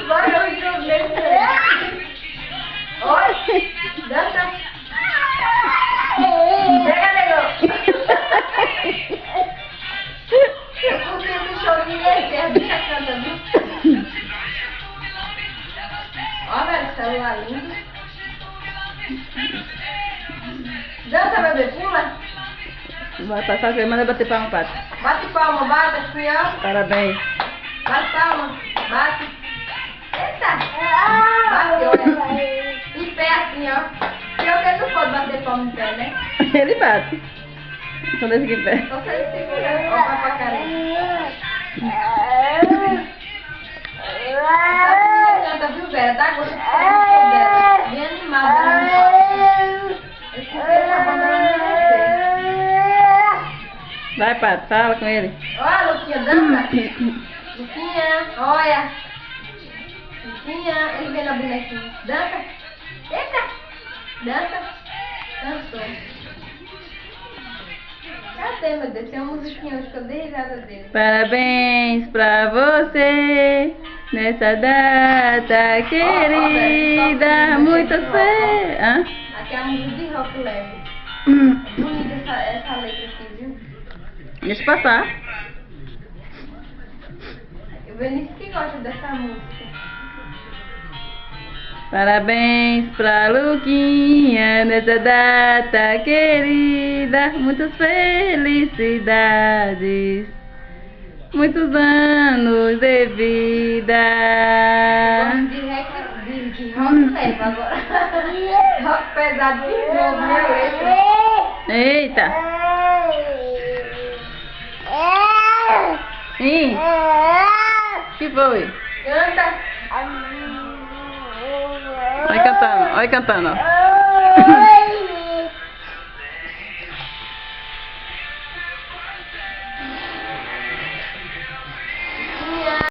Vai, eu encontrei. Oi, dança. Pega, nego. Eu curti o chorinho desse, é bicha canta, viu? Ó, velho, celular lindo. Dança, bebê, pula. Vai passar, manda bater palma, Pato. Bate palma, bate assim, ó. Parabéns. Bate palma, bate. Eita. Bate, olha. Em pé assim, ó. Porque eu não pode bater palma em pé, né? Ele bate. Quando ele fica em pé. Então se ele segura, ó, pra pacarinha. Essa canta, viu, Vera? Dá gosto de cantar dela. Bem animada, né? Esse dia tá abandonando você. Vai, Pato, fala com ele. Olha, Luquinha, dança. Luquinha, olha. Luquinha, ele vem na bonequinha. Dança. Eita. Dança. Dançou. Cadê, meu Deus? Tem uma musiquinha hoje que eu dei risada dele. Parabéns pra você nessa data querida. Muitas vezes. Hã? Aqui é a música de rock leve. É bonita essa letra aqui, viu? Deixa passar. O Benício que gosta dessa música. Parabéns pra Luquinha nessa data querida. Muitas felicidades. Muitos anos de vida. Gosto de rock leve agora. Rock pesado de novo, meu eixo. Eita. Sim. Que foi? Canta. Olha cantando, olha cantando.